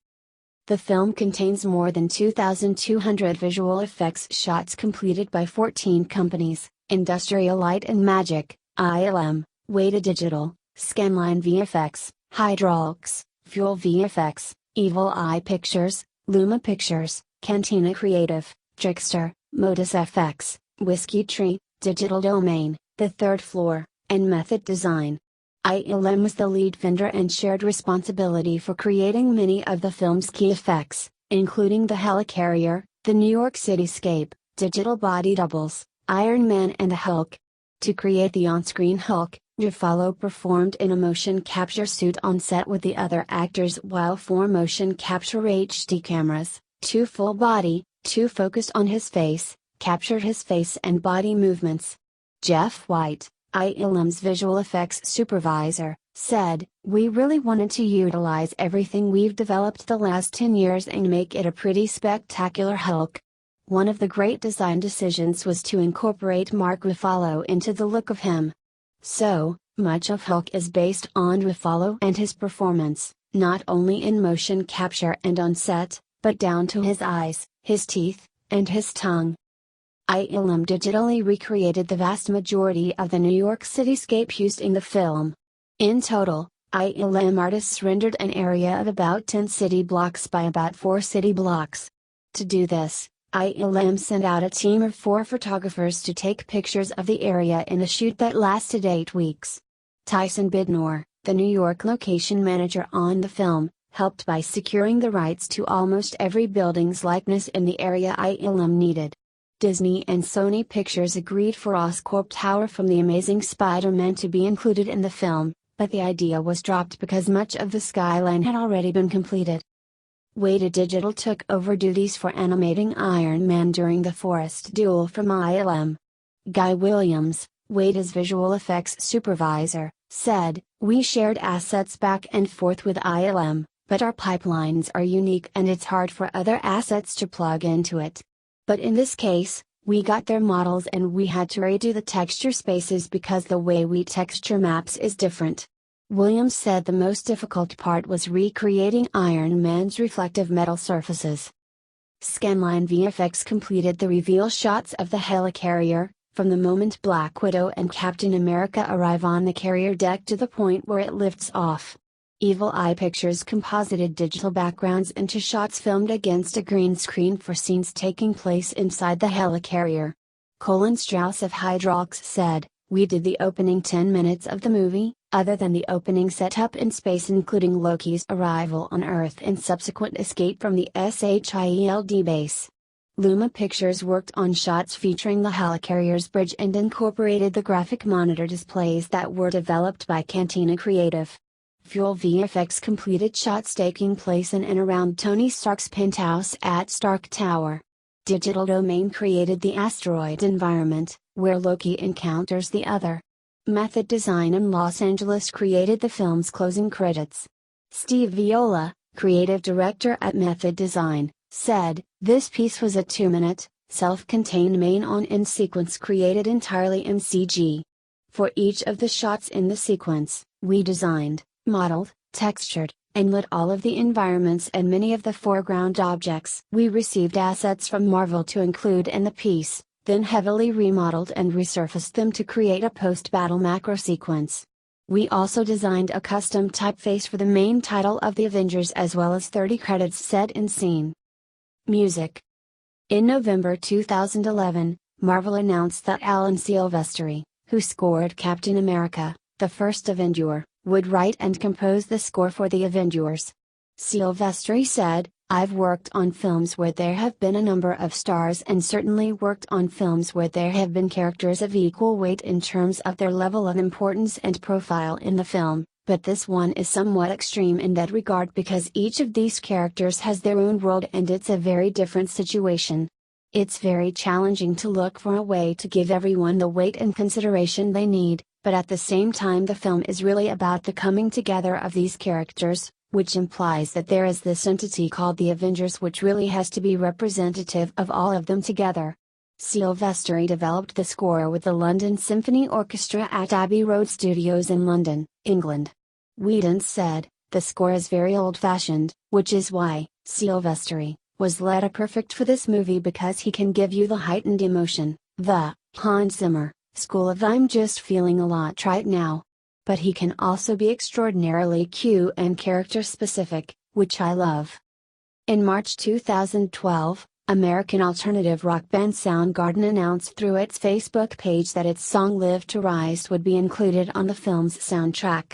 The film contains more than 2,200 visual effects shots completed by 14 companies: Industrial Light and Magic, ILM, Weta Digital, Scanline VFX, Hydraulics, Fuel VFX, Evil Eye Pictures, Luma Pictures, Cantina Creative, Trickster, Modus FX, Whiskey Tree, Digital Domain, The Third Floor, and Method Design. ILM was the lead vendor and shared responsibility for creating many of the film's key effects, including the helicarrier, the New York cityscape, digital body doubles, Iron Man and the Hulk. To create the on-screen Hulk, Ruffalo performed in a motion capture suit on set with the other actors, while 4 motion capture HD cameras, 2 full body, 2 focused on his face, captured his face and body movements. Jeff White, ILM's visual effects supervisor, said, "We really wanted to utilize everything we've developed the last 10 years and make it a pretty spectacular Hulk." One of the great design decisions was to incorporate Mark Ruffalo into the look of him. So, much of Hulk is based on Ruffalo and his performance, not only in motion capture and on set, but down to his eyes, his teeth, and his tongue. ILM digitally recreated the vast majority of the New York cityscape used in the film. In total, ILM artists rendered an area of about 10 city blocks by about 4 city blocks. To do this, ILM sent out a team of 4 photographers to take pictures of the area in a shoot that lasted 8 weeks. Tyson Bidnor, the New York location manager on the film, helped by securing the rights to almost every building's likeness in the area ILM needed. Disney and Sony Pictures agreed for Oscorp Tower from The Amazing Spider-Man to be included in the film, but the idea was dropped because much of the skyline had already been completed. Weta Digital took over duties for animating Iron Man during the Forest duel from ILM. Guy Williams, Weta's visual effects supervisor, said, "We shared assets back and forth with ILM, but our pipelines are unique and it's hard for other assets to plug into it. But in this case, we got their models and we had to redo the texture spaces because the way we texture maps is different." Williams said the most difficult part was recreating Iron Man's reflective metal surfaces. Scanline VFX completed the reveal shots of the helicarrier, from the moment Black Widow and Captain America arrive on the carrier deck to the point where it lifts off. Evil Eye Pictures composited digital backgrounds into shots filmed against a green screen for scenes taking place inside the helicarrier. Colin Strauss of Hydraulics said, "We did the opening 10 minutes of the movie, other than the opening setup in space including Loki's arrival on Earth and subsequent escape from the SHIELD base." Luma Pictures worked on shots featuring the helicarrier's bridge and incorporated the graphic monitor displays that were developed by Cantina Creative. Fuel VFX completed shots taking place in and around Tony Stark's penthouse at Stark Tower. Digital Domain created the asteroid environment, where Loki encounters the Other. Method Design in Los Angeles created the film's closing credits. Steve Viola, creative director at Method Design, said, "This piece was a 2-minute, self-contained main-on-end sequence created entirely in CG. For each of the shots in the sequence, we designed, modeled, textured, and lit all of the environments and many of the foreground objects. We received assets from Marvel to include in the piece, then heavily remodeled and resurfaced them to create a post-battle macro sequence. We also designed a custom typeface for the main title of the Avengers as well as 30 credits set in scene. Music. In November 2011, Marvel announced that Alan Silvestri, who scored Captain America, the First Avenger, would write and compose the score for the Avengers. Silvestri said, "I've worked on films where there have been a number of stars and certainly worked on films where there have been characters of equal weight in terms of their level of importance and profile in the film, but this one is somewhat extreme in that regard because each of these characters has their own world and it's a very different situation. It's very challenging to look for a way to give everyone the weight and consideration they need, but at the same time the film is really about the coming together of these characters, which implies that there is this entity called the Avengers which really has to be representative of all of them together." Silvestri developed the score with the London Symphony Orchestra at Abbey Road Studios in London, England. Whedon said, "The score is very old-fashioned, which is why Silvestri was letter perfect for this movie because he can give you the heightened emotion, the Hans Zimmer school of I'm just feeling a lot right now. But he can also be extraordinarily cute and character specific, which I love." In March 2012, American alternative rock band Soundgarden announced through its Facebook page that its song Live to Rise would be included on the film's soundtrack.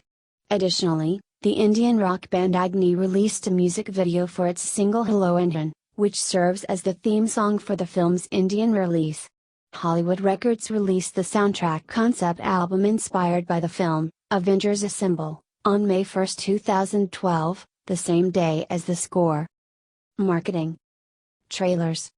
Additionally, the Indian rock band Agni released a music video for its single Hello Indian, which serves as the theme song for the film's Indian release. Hollywood Records released the soundtrack concept album inspired by the film, Avengers Assemble, on May 1, 2012, the same day as the score. Marketing. Trailers.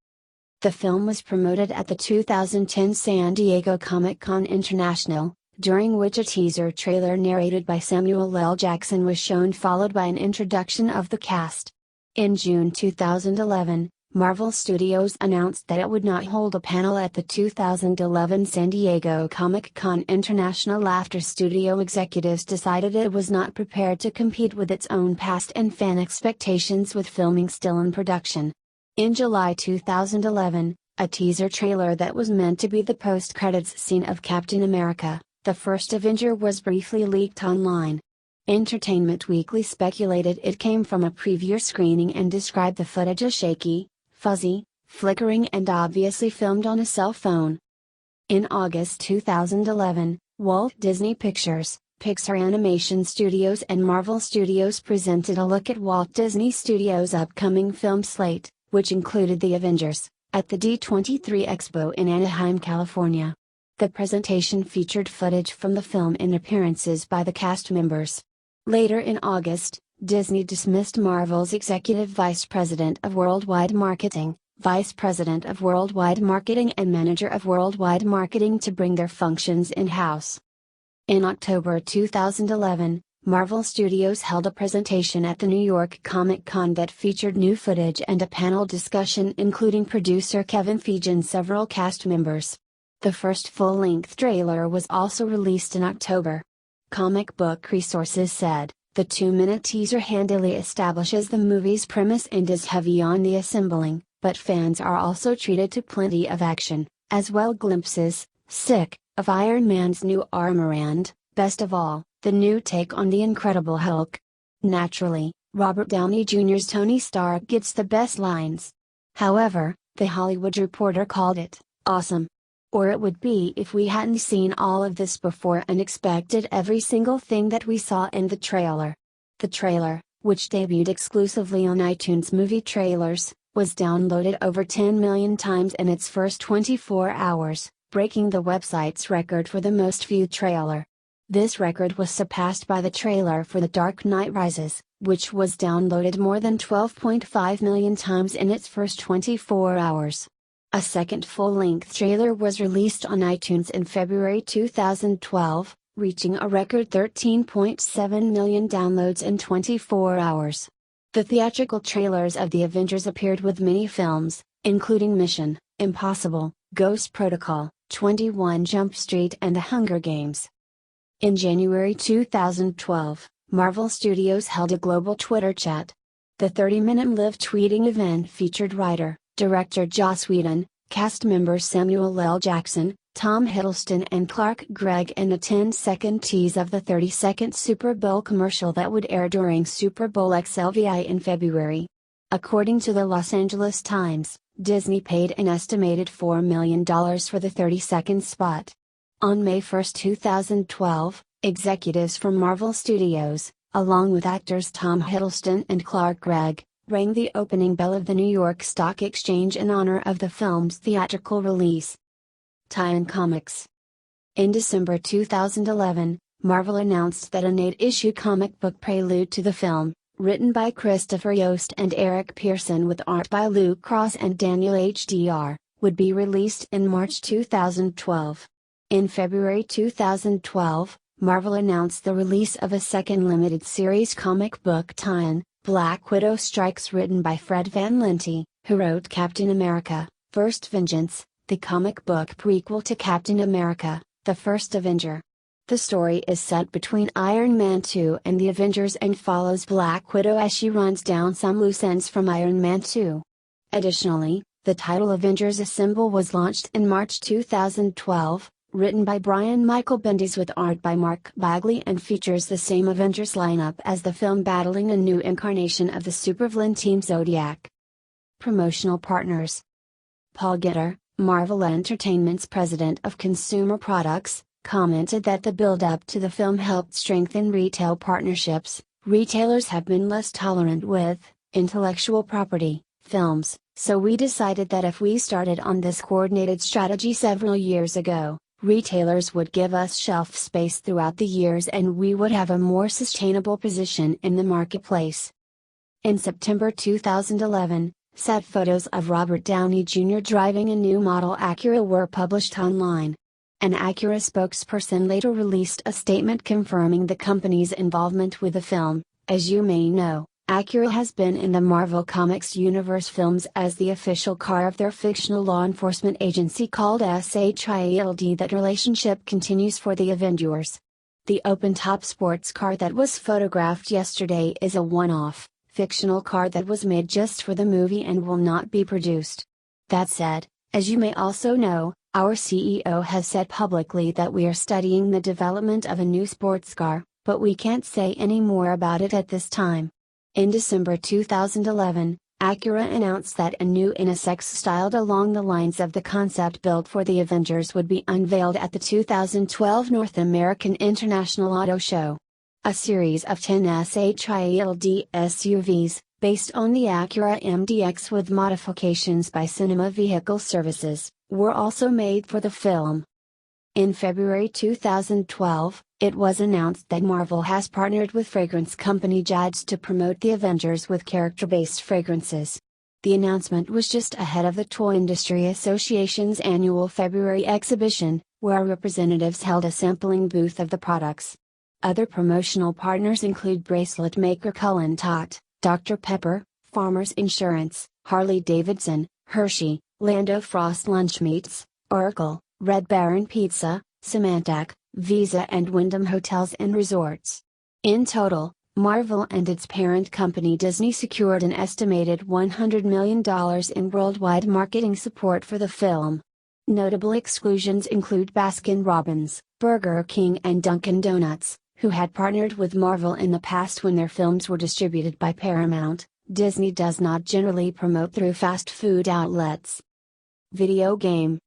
The film was promoted at the 2010 San Diego Comic-Con International, during which a teaser trailer narrated by Samuel L. Jackson was shown followed by an introduction of the cast. In June 2011, Marvel Studios announced that it would not hold a panel at the 2011 San Diego Comic-Con International after studio executives decided it was not prepared to compete with its own past and fan expectations with filming still in production. In July 2011, a teaser trailer that was meant to be the post-credits scene of Captain America, the First Avenger, was briefly leaked online. Entertainment Weekly speculated it came from a preview screening and described the footage as shaky, fuzzy, flickering and obviously filmed on a cell phone. In August 2011, Walt Disney Pictures, Pixar Animation Studios and Marvel Studios presented a look at Walt Disney Studios' upcoming film slate, which included The Avengers, at the D23 Expo in Anaheim, California. The presentation featured footage from the film and appearances by the cast members. Later in August, Disney dismissed Marvel's Executive Vice President of Worldwide Marketing, Vice President of Worldwide Marketing and Manager of Worldwide Marketing to bring their functions in-house. In October 2011, Marvel Studios held a presentation at the New York Comic Con that featured new footage and a panel discussion including producer Kevin Feige and several cast members. The first full-length trailer was also released in October. Comic Book Resources said, the 2-minute teaser handily establishes the movie's premise and is heavy on the assembling, but fans are also treated to plenty of action, as well glimpses, of Iron Man's new armor and, best of all, the new take on the Incredible Hulk. Naturally, Robert Downey Jr.'s Tony Stark gets the best lines. However, The Hollywood Reporter called it awesome. Or it would be if we hadn't seen all of this before and expected every single thing that we saw in the trailer. The trailer, which debuted exclusively on iTunes Movie Trailers, was downloaded over 10 million times in its first 24 hours, breaking the website's record for the most viewed trailer. This record was surpassed by the trailer for The Dark Knight Rises, which was downloaded more than 12.5 million times in its first 24 hours. A second full-length trailer was released on iTunes in February 2012, reaching a record 13.7 million downloads in 24 hours. The theatrical trailers of The Avengers appeared with many films, including Mission Impossible, Ghost Protocol, 21 Jump Street and The Hunger Games. In January 2012, Marvel Studios held a global Twitter chat. The 30-minute live tweeting event featured writer, director Joss Whedon, Cast members Samuel L. Jackson, Tom Hiddleston and Clark Gregg in a 10-second tease of the 30-second Super Bowl commercial that would air during Super Bowl XLVI in February. According to the Los Angeles Times, Disney paid an estimated $4 million for the 30-second spot. On May 1, 2012, executives from Marvel Studios, along with actors Tom Hiddleston and Clark Gregg, rang the opening bell of the New York Stock Exchange in honor of the film's theatrical release. Tie-in comics. In December 2011, Marvel announced that an 8-issue comic book prelude to the film, written by Christopher Yost and Eric Pearson with art by Luke Cross and Daniel HDR, would be released in March 2012. In February 2012, Marvel announced the release of a second limited series comic book tie-in, Black Widow Strikes, written by Fred Van Lente, who wrote Captain America: First Vengeance, the comic book prequel to Captain America: The First Avenger. The story is set between Iron Man 2 and the Avengers and follows Black Widow as she runs down some loose ends from Iron Man 2. Additionally, the title Avengers Assemble was launched in March 2012, written by Brian Michael Bendis with art by Mark Bagley, and features the same Avengers lineup as the film, battling a new incarnation of the supervillain Team Zodiac. Promotional partners. Paul Gitter, Marvel Entertainment's president of consumer products, commented that the build-up to the film helped strengthen retail partnerships. Retailers have been less tolerant with intellectual property films, so we decided that if we started on this coordinated strategy several years ago, retailers would give us shelf space throughout the years and we would have a more sustainable position in the marketplace. In September 2011, set photos of Robert Downey Jr. driving a new model Acura were published online. An Acura spokesperson later released a statement confirming the company's involvement with the film. As you may know, Acura has been in the Marvel Comics universe films as the official car of their fictional law enforcement agency called SHIELD. That relationship continues for the Avengers. The open-top sports car that was photographed yesterday is a one-off, fictional car that was made just for the movie and will not be produced. That said, as you may also know, our CEO has said publicly that we are studying the development of a new sports car, but we can't say any more about it at this time. In December 2011, Acura announced that a new unisex styled along the lines of the concept built for the Avengers would be unveiled at the 2012 North American International Auto Show. A series of 10 SHIELD SUVs, based on the Acura MDX with modifications by Cinema Vehicle Services, were also made for the film. In February 2012, it was announced that Marvel has partnered with fragrance company Jads to promote the Avengers with character-based fragrances. The announcement was just ahead of the Toy Industry Association's annual February exhibition, where representatives held a sampling booth of the products. Other promotional partners include bracelet maker Cullen Tot, Dr. Pepper, Farmers Insurance, Harley-Davidson, Hershey, Lando Frost Lunch Meats, Oracle, Red Baron Pizza, Symantec, Visa and Wyndham Hotels and Resorts. In total, Marvel and its parent company Disney secured an estimated $100 million in worldwide marketing support for the film. Notable exclusions include Baskin-Robbins, Burger King and Dunkin' Donuts, who had partnered with Marvel in the past when their films were distributed by Paramount. Disney does not generally promote through fast food outlets. Video game.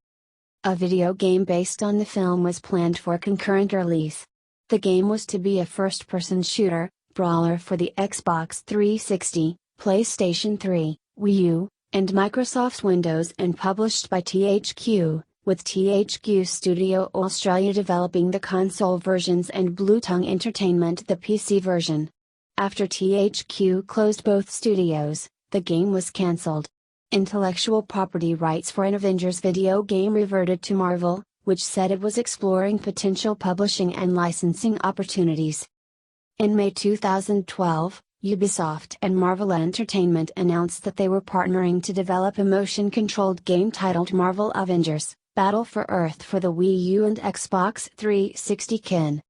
A video game based on the film was planned for concurrent release. The game was to be a first-person shooter, brawler for the Xbox 360, PlayStation 3, Wii U, and Microsoft's Windows, and published by THQ, with THQ Studio Australia developing the console versions and Blue Tongue Entertainment the PC version. After THQ closed both studios, the game was cancelled. Intellectual property rights for an Avengers video game reverted to Marvel, which said it was exploring potential publishing and licensing opportunities. In May 2012, Ubisoft and Marvel Entertainment announced that they were partnering to develop a motion-controlled game titled Marvel Avengers: Battle for Earth for the Wii U and Xbox 360.